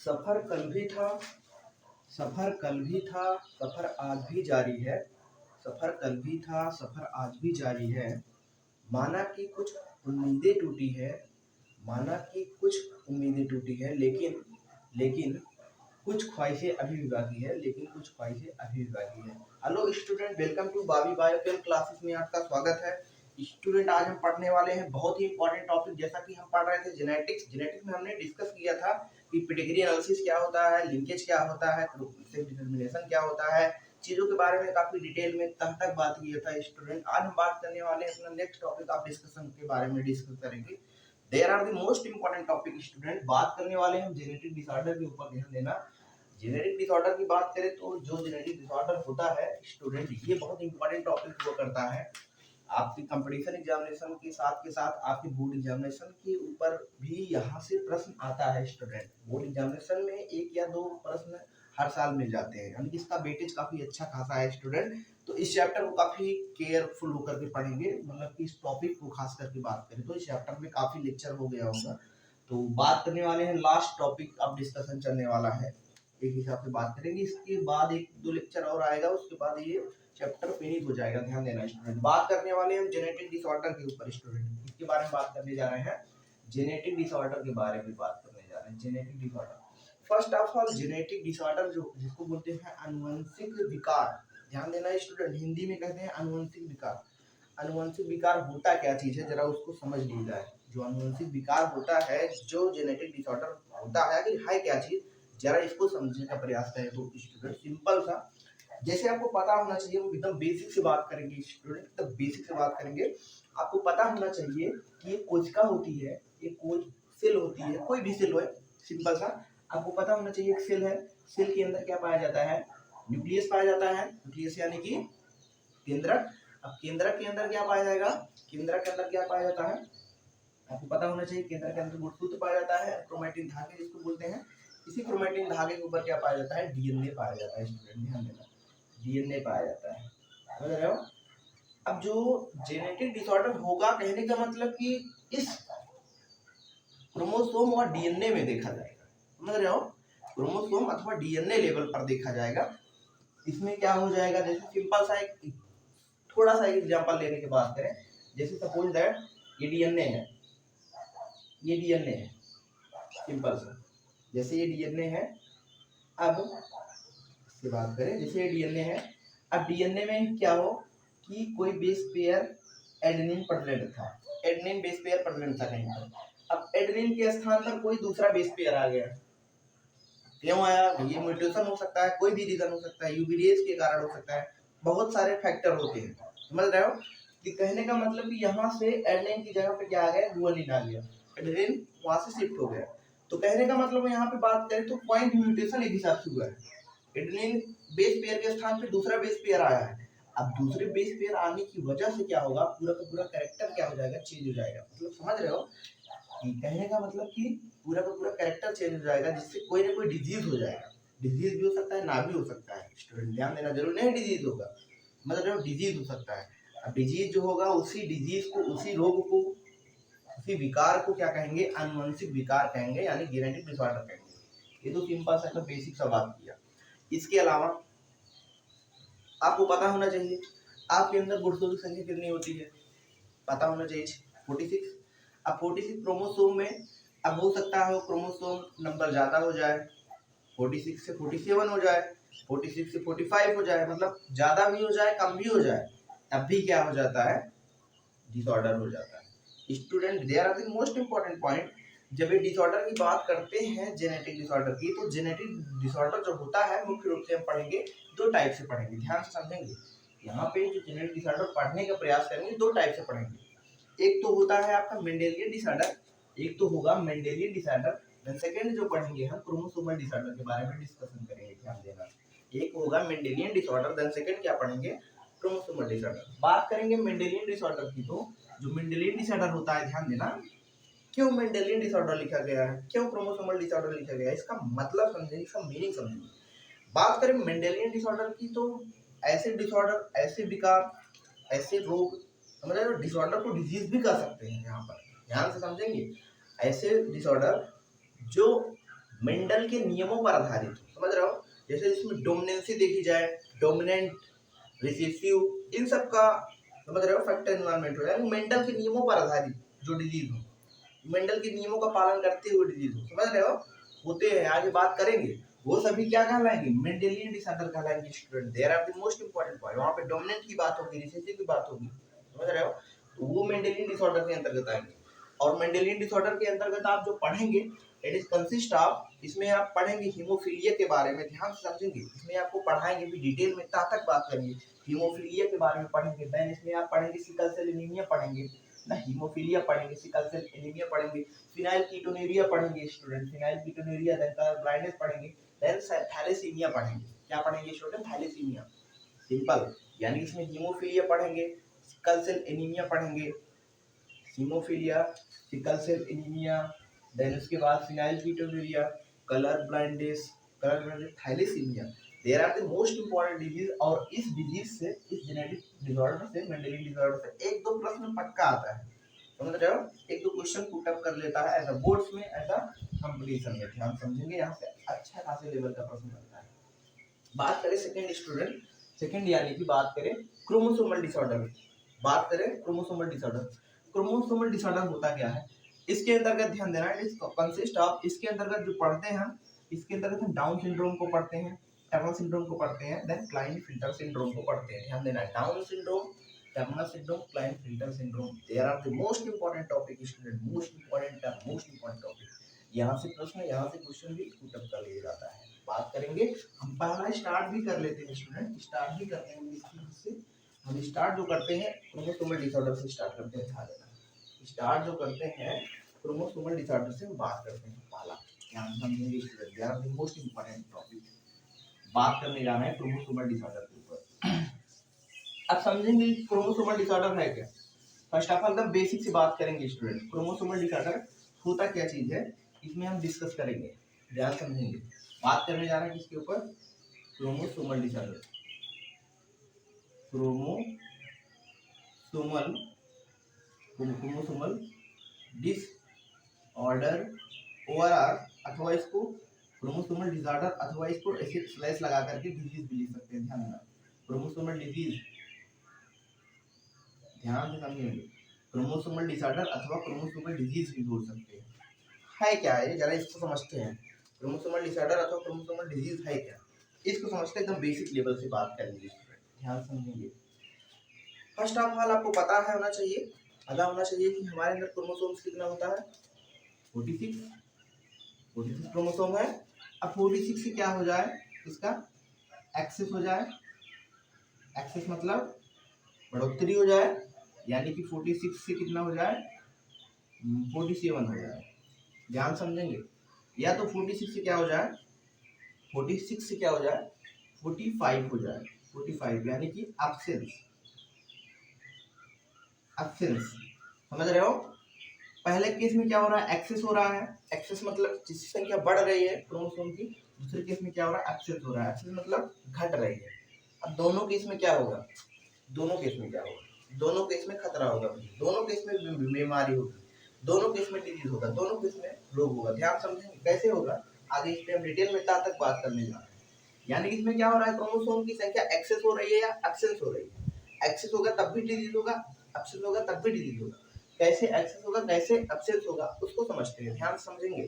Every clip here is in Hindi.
सफर कल भी था, सफर कल भी था, सफर आज भी जारी है। सफर कल भी था, सफर आज भी जारी है। माना कि कुछ उम्मीदें टूटी है, माना कि कुछ उम्मीदें टूटी है, लेकिन लेकिन कुछ ख्वाहिशें अभी भी बाकी है, लेकिन कुछ ख्वाहिशें अभी भी बाकी है। Hello student, welcome to Babi biochem classes में आपका स्वागत है। स्टूडेंट, आज हम पढ़ने वाले हैं बहुत ही इंपॉर्टेंट टॉपिक। जैसा कि हम पढ़ रहे थे जेनेटिक्स में हमने डिस्कस किया था कि पेडिग्री एनालिसिस क्या होता है, लिंकेज क्या होता है, सेक्स डिटरमिनेशन क्या होता है, चीजों के बारे में काफी डिटेल में तह तक बात किया था। स्टूडेंट, आज हम बात करने वाले हैं अपना नेक्स्ट टॉपिक ऑफ डिस्कशन के बारे में डिस्कस करेंगे। There are the most important topic. Student, बात करने वाले हैं हम जेनेटिक डिसऑर्डर के ऊपर। ध्यान देना, जेनेटिक डिसऑर्डर की बात करें तो जो जेनेटिक डिसऑर्डर होता है स्टूडेंट, ये बहुत इंपॉर्टेंट टॉपिक हुआ करता है आपकी कंपटीशन एग्जामिनेशन के साथ आपके बोर्ड एग्जामिनेशन के ऊपर भी यहाँ से प्रश्न आता है। स्टूडेंट, बोर्ड एग्जामिनेशन में 1 या 2 प्रश्न हर साल मिल जाते हैं, यानी कि इसका वेटेज काफी अच्छा खासा है। स्टूडेंट, तो इस चैप्टर को काफी केयरफुल होकर के पढ़ेंगे, मतलब कि इस टॉपिक को खास करके बात करें तो इस चैप्टर में काफी लेक्चर हो गया होगा। तो बात करने वाले हैं, लास्ट टॉपिक अब डिस्कशन चलने वाला है, एक हिसाब से बात करेंगे। इसके बाद 1-2 लेक्चर और आएगा, उसके बाद ये चैप्टर फिनिश हो जाएगा। ध्यान देना स्टूडेंट, बात करने वाले हैं हम जेनेटिक डिसऑर्डर के ऊपर। स्टूडेंट, इसके बारे में बात करने जा रहे हैं, जेनेटिक डिसऑर्डर के बारे में बात करने जा रहे हैं। Genetic disorder, first of all genetic disorder जो जिसको बोलते हैं आनुवंशिक विकार। ध्यान देना स्टूडेंट, हिंदी में कहते हैं आनुवंशिक विकार। आनुवंशिक विकार होता क्या चीज है, जरा उसको समझ लीजिए। जो आनुवंशिक विकार होता है, जो जेनेटिक डिसऑर्डर होता है, कि है क्या चीज, जरा इसको समझने का प्रयास करें तो स्टूडेंट सिंपल सा, जैसे आपको पता होना चाहिए, वो एकदम बेसिक से बात करेंगे स्टूडेंट, एकदम बेसिक से बात करेंगे। आपको पता होना चाहिए कि ये कोशिका होती है, ये कोई सेल होती है, कोई भी सेल हो, सिंपल सा आपको पता होना चाहिए। एक सेल है, सेल के अंदर क्या पाया जाता है, न्यूक्लियस पाया जाता है। न्यूक्लियस यानी कि केंद्रक। अब केंद्रक के अंदर क्या पाया जाएगा, केंद्रक के अंदर क्या पाया जाता है, आपको पता होना चाहिए। केंद्रक के अंदर गुणसूत्र पाया जाता है, क्रोमैटिन धागे जिसको बोलते हैं। इसी क्रोमैटिन धागे के ऊपर क्या पाया जाता है, डीएनए पाया जाता है। स्टूडेंट ध्यान देना, डीएनए पाया जाता है, समझ रहे हो। अब जो जेनेटिक डिसऑर्डर होगा, कहने का मतलब कि इस क्रोमोसोम और डीएनए में देखा जाएगा, समझ रहे हो, क्रोमोसोम अथवा डीएनए लेवल पर देखा जाएगा। इसमें क्या हो जाएगा, जैसे सिंपल सा एक थोड़ा सा एग्जांपल लेने की बात करें, जैसे सपोज दैट ये डीएनए है, ये डीएनए है, सिंपल सा, जैसे ये डीएनए है। अब इससे बात करें, जैसे ये डीएनए है, अब डीएनए में क्या हो कि कोई बेस पेयर एडेनिन प्रेजेंट था, एडेनिन बेस पेयर प्रेजेंट था कहीं पर। अब एडेनिन के स्थान पर कोई दूसरा बेस पेयर आ गया, क्यों आया, ये म्यूटेशन हो सकता है, कोई भी रीजन हो सकता है, यूवी रेज के कारण हो सकता है, बहुत सारे फैक्टर होते हैं, समझ रहे हो। कि कहने का मतलब कि यहाँ से एडेनिन की जगह पे क्या आ गया, गुआनिन आ गया, एडेनिन वहां से शिफ्ट हो गया। तो कहने का मतलब यहाँ पे बात करें तो पॉइंट म्यूटेशन एक हिसाब से हुआ है, एडेनिन बेस पेयर के स्थान पे दूसरा बेस पेयर आया है। अब दूसरे बेस पेयर आने की वजह से क्या होगा, पूरा का पूरा कैरेक्टर क्या हो जाएगा, चेंज हो जाएगा। मतलब समझ रहे हो, कहने का मतलब कि पूरा का पूरा कैरेक्टर चेंज हो जाएगा, जिससे कोई ना कोई डिजीज हो जाएगा। डिजीज भी हो सकता है, ना भी हो सकता है। स्टूडेंट ध्यान देना, जरूर नहीं डिजीज होगा, मतलब डिजीज हो सकता है। अब डिजीज जो होगा, उसी डिजीज को, उसी रोग को, उसी विकार को क्या कहेंगे, आनुवंशिक विकार कहेंगे, यानी जेनेटिक डिसऑर्डर कहेंगे। ये तो सिंपल सा बेसिक सा बात किया। इसके अलावा आपको पता होना चाहिए, आपके अंदर गुणसूत्र की संख्या कितनी होती है, पता होना चाहिए, 46। अब 46 क्रोमोसोम में, अब हो सकता है क्रोमोसोम नंबर ज्यादा हो जाए, 46 से 47 हो जाए, 46 से 45 हो जाए, मतलब ज्यादा भी हो जाए, कम भी हो जाए, तब भी क्या हो जाता है, डिसऑर्डर हो जाता है। Student, there are the most important point. जब ये डिसऑर्डर की बात करते हैं, जेनेटिक डिसऑर्डर की, तो जेनेटिक डिसऑर्डर जो होता है मुख्य रूप से हम पढ़ेंगे 2 टाइप से पढ़ेंगे, ध्यान से समझेंगे। यहाँ पे जो जेनेटिक डिसऑर्डर पढ़ने का प्रयास करेंगे, 2 टाइप से पढ़ेंगे। एक तो होता है आपका मेंडेलियन डिसऑर्डर, एक तो होगा मेंडेलियन डिसऑर्डर। देन सेकंड जो पढ़ेंगे हम क्रोमोसोमल डिसऑर्डर के बारे में डिस्कशन करेंगे, ध्यान देना। एक होगा मेंडेलियन डिसऑर्डर, देन सेकंड क्या पढ़ेंगे, क्रोमोसोमल डिसऑर्डर। बात करेंगे मेंडेलियन डिसऑर्डर की, तो जो मेंडेलियन डिसऑर्डर होता है, ध्यान देना, क्यों मेंडेलियन डिसऑर्डर लिखा गया है, क्यों क्रोमोसोमल डिसऑर्डर लिखा गया है, इसका मतलब समझेंगे, इसका मीनिंग समझेंगे। बात करें मेंडेलियन डिसऑर्डर की, तो ऐसे डिसऑर्डर, ऐसे विकार, ऐसे रोग, समझ रहे हो, डिसऑर्डर को डिजीज भी कह सकते हैं, यहाँ पर ध्यान से समझेंगे। ऐसे डिसऑर्डर जो मेंडल के नियमों पर आधारित हो, समझ रहे हो। जैसे इसमें डोमिनेंसी देखी जाए, डोमिनेंट, रिसेसिव, इन सब का समझ रहे हो फैक्टर एनवायरमेंट हो, यानी मेंडल के नियमों पर आधारित जो डिजीज हो, मेंडल के नियमों का पालन करते हुए डिजीज हो, समझ रहे हो, होते हैं। आगे बात करेंगे वो सभी क्या कहलाएंगे, मेंडेलियन डिसऑर्डर कहलाएंगे student. There are the most important point, वहां पे डोमिनेंट की बात होगी, रिसेसिव की बात होगी, समझ रहे हो, तो वो मेंडेलियन डिसऑर्डर के अंतर्गत आएंगे। और मेंडेलियन डिसऑर्डर के अंतर्गत आप जो पढ़ेंगे इट इज कंसिस्ट ऑफ, इसमें आप पढ़ेंगे हीमोफीलिया के बारे में, ध्यान से समझेंगे, इसमें आपको पढ़ाएंगे भी डिटेल में, तक बात करेंगे हीमोफीलिया के बारे में पढ़ेंगे। देन इसमें आप पढ़ेंगे सिकल सेल एनीमिया पढ़ेंगे ना, हीमोफीलिया पढ़ेंगे, सिकल सेल एनीमिया पढ़ेंगे, फिनाइल कीटोनुरिया पढ़ेंगे student, phenylketonuria, then colour blindness पढ़ेंगे, देन थैलेसीमिया पढ़ेंगे। क्या पढ़ेंगे स्टूडेंट, थैलेसीमिया, सिंपल। यानी इसमें हीमोफीलिया पढ़ेंगे, सिकल सेल एनीमिया पढ़ेंगे, haemophilia, sickle cell anaemia, then उसके बाद phenylketonuria, colour blindness, thalassaemia, there are the most important disease. और इस डिजीज से, इस जेनेटिक डिसऑर्डर से, मेंडेलियन डिसऑर्डर से एक दो प्रश्न पक्का आता है, समझ रहे हो, एक दो क्वेश्चन पुट अप कर लेता है ऐसा बोर्ड्स में, ऐसा कंपटीशन में, ध्यान समझेंगे, यहाँ से अच्छा खासे लेवल का प्रश्न बनता है। बात करें सेकंड स्टूडेंट, सेकंड यानी कि बात करें क्रोमोसोमल डिसऑर्डर, बात करें क्रोमोसोमल डिसऑर्डर। क्रोमोसोमल डिसऑर्डर होता क्या है, इसके अंतर्गत ध्यान देना, इट इज कंसिस्ट ऑफ, इसके अंतर्गत जो पढ़ते हैं हम, इसके अंतर्गत हम डाउन सिंड्रोम को पढ़ते हैं, टर्नर सिंड्रोम को पढ़ते हैं, देन क्लाइनफिल्टर सिंड्रोम को पढ़ते हैं। ध्यान देना, Down syndrome, Turner syndrome, Klinefelter syndrome, there are the most important topic student, most important topic. यहाँ से प्रश्न, यहाँ से क्वेश्चन भी पुट अप कर लिया जाता है। बात करेंगे, हम पहला स्टार्ट भी कर लेते हैं स्टूडेंट, स्टार्ट भी करते हैं इससे, हम स्टार्ट जो करते हैं क्रोमोसोमल डिसऑर्डर से स्टार्ट करते हैं, ध्यान देना, स्टार्ट जो करते हैं क्रोमोसोमल डिसऑर्डर से बात करते हैं। पहला ध्यान समझेंगे student, they are the most important topic, बात करने जा रहे हैं क्रोमोसोमल डिसऑर्डर के ऊपर। अब समझेंगे क्रोमोसोमल डिसऑर्डर है क्या। फर्स्ट ऑफ ऑल बेसिक से बात करेंगे स्टूडेंट, क्रोमोसोमल डिसऑर्डर होता क्या चीज है, इसमें हम डिस्कस करेंगे, ध्यान समझेंगे। बात करने जा रहे हैं किसके ऊपर, chromosomal disorder, chromosomal disorder, ORR, अथवा इसको क्रोमोसोमल डिसऑर्डर, अथवा इसको ऐसे स्लैश लगा करके डिजीज भी लिख सकते हैं, ध्यान देना, क्रोमोसोमल डिजीज, ध्यान से समझेंगे, क्रोमोसोमल डिसऑर्डर अथवा क्रोमोसोमल डिजीज भी बोल सकते हैं। है क्या है जरा इसको समझते हैं, क्रोमोसोमल डिसऑर्डर अथवा क्रोमोसोमल डिजीज है क्या, इसको समझते हैं, एकदम बेसिक लेवल से बात करेंगे, ध्यान समझेंगे। फर्स्ट ऑफ ऑल आपको पता है होना चाहिए, पता होना चाहिए कि हमारे अंदर क्रोमोसोम्स कितना होता है, 46 क्रोमोसोम है। अब 46 से क्या हो जाए, इसका एक्सेस हो जाए, एक्सेस मतलब बढ़ोतरी हो जाए, यानी कि 46 से कितना हो जाए, 47 हो जाए, ध्यान समझेंगे। या तो 46 से क्या हो जाए, 46 से क्या हो जाए, 45 हो जाए, 45 यानी कि एब्सेंस, समझ रहे हो। पहले केस में क्या हो रहा है, एक्सेस हो रहा है, एक्सेस मतलब जिसकी संख्या बढ़ रही है क्रोमोसोम की, दूसरे केस में क्या हो रहा है, एब्सेंस हो रहा है, एब्सेंस मतलब घट रही है। अब दोनों केस में क्या होगा, दोनों केस में क्या होगा, दोनों केस में खतरा होगा, दोनों केस में बीमारी होगी, दोनों केस में डिजीज होगा, दोनों केस में रोग होगा, ध्यान समझेंगे कैसे होगा, आगे इस पे हम डिटेल में तक बात करने जा रहे हैं। यानी इसमें क्या हो रहा है, क्रोमोसोम की संख्या एक्सेस हो रही है या एब्सेंस हो रही है, एक्सेस होगा तब भी डिजीज होगा, एब्सेंस होगा तब भी डिजीज होगा। कैसे एक्सेस होगा, कैसे एब्सेंस होगा, उसको समझते हैं, ध्यान समझेंगे।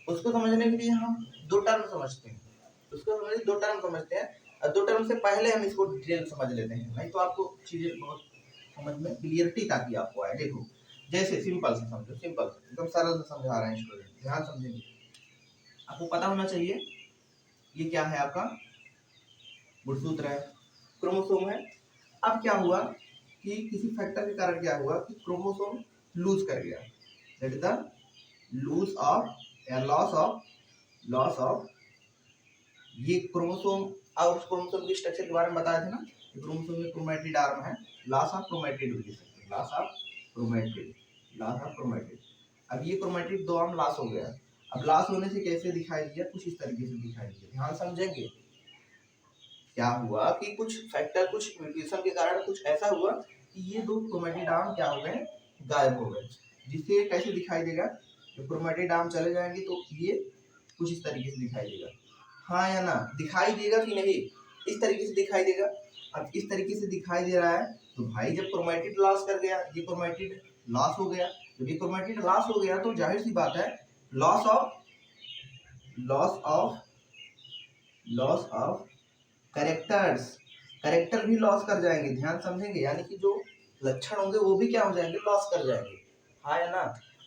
उसको समझने के लिए हम दो टर्म समझते हैं, उसको समझने दो टर्म समझते हैं, और दो टर्म से पहले हम इसको डिटेल समझ लेते हैं, नहीं तो आपको चीजें बहुत समझ में क्लियरिटी ताकि आपको आए। देखो जैसे सिंपल से समझो, सिंपल एकदम सरल से समझा रहे हैं स्टूडेंट, ध्यान समझेंगे। आपको पता होना चाहिए ये क्या है, आपका गुणसूत्र है, क्रोमोसोम है। अब क्या हुआ कि किसी फैक्टर के कारण क्या हुआ कि क्रोमोसोम लूज कर गया, that is the lose of या लॉस ऑफ ये क्रोमोसोम। और उस क्रोमोसोम के स्ट्रक्चर के बारे में बताया थे ना, क्रोमोसोम में क्रोमैटिड आर्म है, लॉस ऑफ क्रोमैटिड भी लिख सकते हैं, लॉस ऑफ क्रोमैटिड। अब ये क्रोमैटिड दो आर्म लॉस हो गया। अब लॉस होने से कैसे दिखाई दिया, कुछ इस तरीके से दिखाई दिया, ध्यान समझेंगे। क्या हुआ कि कुछ फैक्टर, कुछ म्यूटेशन के कारण कुछ ऐसा हुआ कि ये दो क्रोमैटिड आर्म क्या हो गए, गायब हो गए। जिससे कैसे दिखाई देगा, जब क्रोमैटिड आर्म चले जाएंगे तो ये कुछ इस तरीके से दिखाई देगा, हाँ या ना, दिखाई देगा कि नहीं, इस तरीके से दिखाई देगा। अब इस तरीके से दिखाई दे रहा है तो भाई जब क्रोमेटिड लॉस कर गया, ये क्रोमेटिड लॉस हो गया, जब ये क्रोमेटिड लॉस हो गया तो जाहिर सी बात है लॉस ऑफ कैरेक्टर्स, कैरेक्टर भी लॉस कर जाएंगे, ध्यान समझेंगे, यानी कि जो लक्षण होंगे वो भी क्या हो जाएंगे, लॉस कर जाएंगे, हाँ या ना।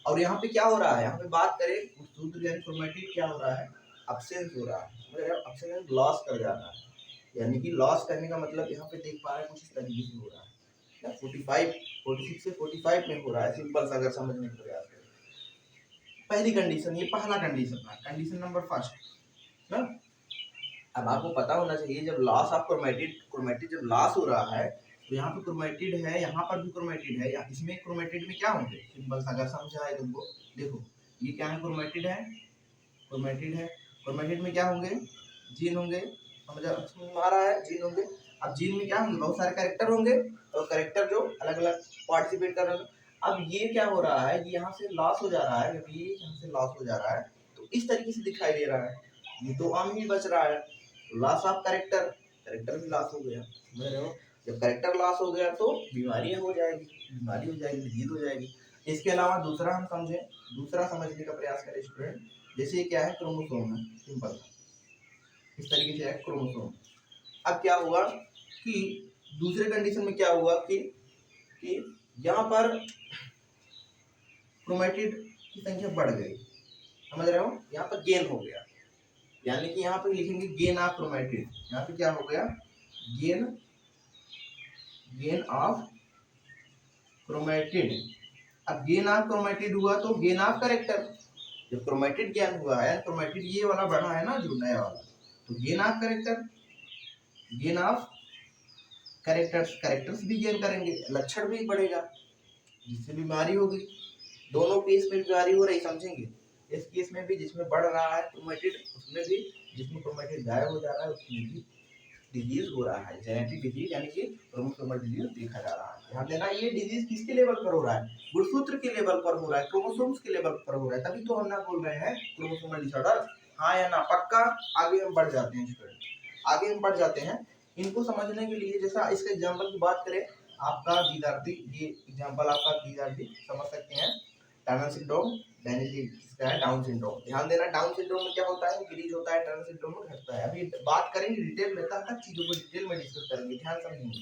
और यहाँ पे क्या हो रहा है, यहाँ पे बात करें सूत्र यानी क्रोमेटिड क्या हो रहा है, अब्सेंस हो रहा है, अब्सेंस लॉस कर जाना है, यानी कि लॉस करने का मतलब यहाँ पे देख पा रहे हैं कुछ इस तरीके से हो रहा है, 46 से 45 में हो रहा है, सिंपल सा अगर समझने का प्रयास करें। पहली कंडीशन, ये पहला कंडीशन है, कंडीशन नंबर फर्स्ट ना। अब आपको पता होना चाहिए जब लॉस ऑफ क्रोमेटिड जब लॉस हो रहा है तो यहाँ पे क्रोमेटिड है, यहाँ पर भी क्रोमेटिड है, इसमें क्रोमेटिड में क्या होंगे, सिंपल सा अगर समझा है तुमको, देखो ये क्या है, क्रोमेटिड है, क्रोमेटिड में क्या होंगे, जीन होंगे, समझ आ रहा है, जीन होंगे। अब जीन में क्या होंगे, बहुत सारे कैरेक्टर होंगे और कैरेक्टर जो अलग अलग पार्टिसिपेट कर रहे हैं। अब ये क्या हो रहा है, ये यहाँ से लॉस हो जा रहा है, जब ये यहाँ से लॉस हो जा रहा है तो इस तरीके से दिखाई दे रहा है, ये तो आम ही बच रहा है, लॉस ऑफ कैरेक्टर भी लॉस हो गया, समझ रहे हो। जब कैरेक्टर लॉस हो गया तो बीमारी हो जाएगी, डिजीज हो जाएगी। इसके अलावा दूसरा हम समझें, दूसरा समझने का प्रयास करें स्टूडेंट, जैसे क्या है, क्रोमोसोम है, सिंपल इस तरीके से है क्रोमोसोम। अब क्या हुआ कि दूसरे कंडीशन में क्या हुआ कि यहाँ पर क्रोमेटिड की संख्या बढ़ गई, समझ रहे हो, यहाँ पर गेन हो गया, यानी कि यहाँ पे लिखेंगे गेन ऑफ क्रोमेटिड, यहाँ पे क्या हो गया, गेन ऑफ क्रोमेटिड। अब गेन ऑफ क्रोमेटिड हुआ तो गेन ऑफ कैरेक्टर, जब क्रोमेटिड गेन हुआ है, क्रोमेटिड ये वाला बढ़ा है ना जो नया वाला, तो gain of character, gain of characters भी गेन करेंगे, लक्षण भी बढ़ेगा, जिससे बीमारी होगी। दोनों केस में बीमारी हो रही, समझेंगे, इस केस में भी जिसमें बढ़ रहा है क्रोमेटिड, उसमें भी जिसमें क्रोमेटिड गायब हो जा रहा है उसमें भी डिजीज हो रहा है, जेनेटिक डिजीज यानी कि क्रोमोसोमल डिजीज देखा जा रहा है। ध्यान देना, ये डिजीज किसके लेवल पर हो रहा है, गुणसूत्र के लेवल पर हो रहा है, क्रोमोसोम्स के लेवल पर हो रहा है, तभी तो हम ना बोल रहे हैं क्रोमोसोमल डिसऑर्डर, हाँ या ना, पक्का। आगे हम बढ़ जाते हैं स्टूडेंट, आगे हम बढ़ जाते हैं, इनको समझने के लिए जैसा इसका एग्जाम्पल की बात करें, आपका विद्यार्थी, ये एग्जाम्पल आपका विद्यार्थी समझ सकते हैं, टर्नर सिंड्रोम, डाउन सिंड्रोम। ध्यान देना, डाउन सिंड्रोम में क्या होता है, इंक्रीज होता है, टर्नर सिंड्रोम में घटता है। अभी बात करेंगे डिटेल में, तब तक चीजों को डिटेल में डिस्कस करेंगे, ध्यान समझेंगे।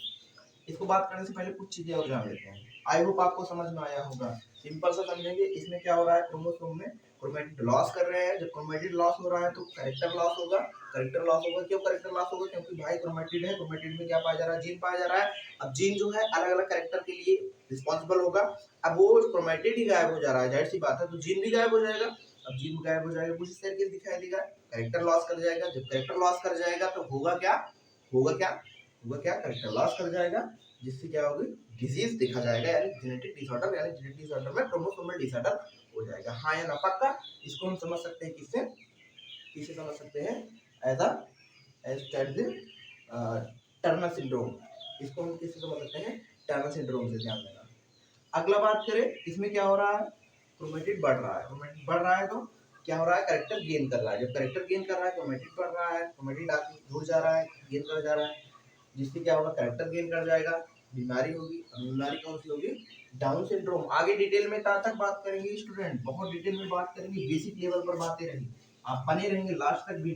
इसको बात करने से पहले कुछ चीजें और जान लेते हैं, आई होप आपको समझ में आया होगा, सिंपल सा समझेंगे। इसमें क्या हो रहा है, क्रोमोसोम में क्रोमेटिड लॉस कर रहे हैं, जब क्रोमेटिड लॉस हो रहा है तो कैरेक्टर लॉस होगा, क्यों कैरेक्टर लॉस होगा, क्योंकि भाई क्रोमेटिड है, क्रोमेटिड में क्या पाया जा रहा है, जीन पाया जा रहा है। अब जीन जो है अलग अलग कैरेक्टर के लिए रिस्पॉन्सिबल होगा, अब वो क्रोमेटिड ही गायब हो जा रहा है, जाहिर सी बात है, तो जीन भी गायब हो जाएगा। अब जीन गायब हो जाएगा कुछ इस तरीके से दिखाई देगा, कैरेक्टर लॉस कर जाएगा, जब कैरेक्टर लॉस कर जाएगा तो होगा क्या कैरेक्टर लॉस कर जाएगा, जिससे क्या होगी, डिजीज देखा जाएगा, यानी जेनेटिक डिसऑर्डर, यानी जेनेटिक डिसऑर्डर में क्रोमोसोमल डिसऑर्डर हो जाएगा, हाँ या ना, पक्का। इसको हम समझ सकते हैं किससे समझ सकते हैं, एज टर्नर सिंड्रोम, इसको हम किससे समझ सकते हैं, टर्नर सिंड्रोम से, ध्यान देना। अगला बात करें, इसमें क्या हो रहा है, क्रोमेटिड बढ़ रहा है तो क्या हो रहा है, कैरेक्टर गेन कर रहा है, जब कैरेक्टर गेन कर रहा है क्रोमेटिड बढ़ रहा है, क्रोमेटिड आगे जुड़ जा रहा है, गेन कर जा रहा है, जिससे क्या होगा, कैरेक्टर गेन कर जाएगा, बीमारी होगी। बीमारी कौन सी होगी, डाउन सिंड्रोम। आगे डिटेल में तब तक बात करेंगे स्टूडेंट, बहुत डिटेल में बात करेंगे, बेसिक लेवल पर बातें रहेंगी, आप बने रहेंगे लास्ट तक वीडियो।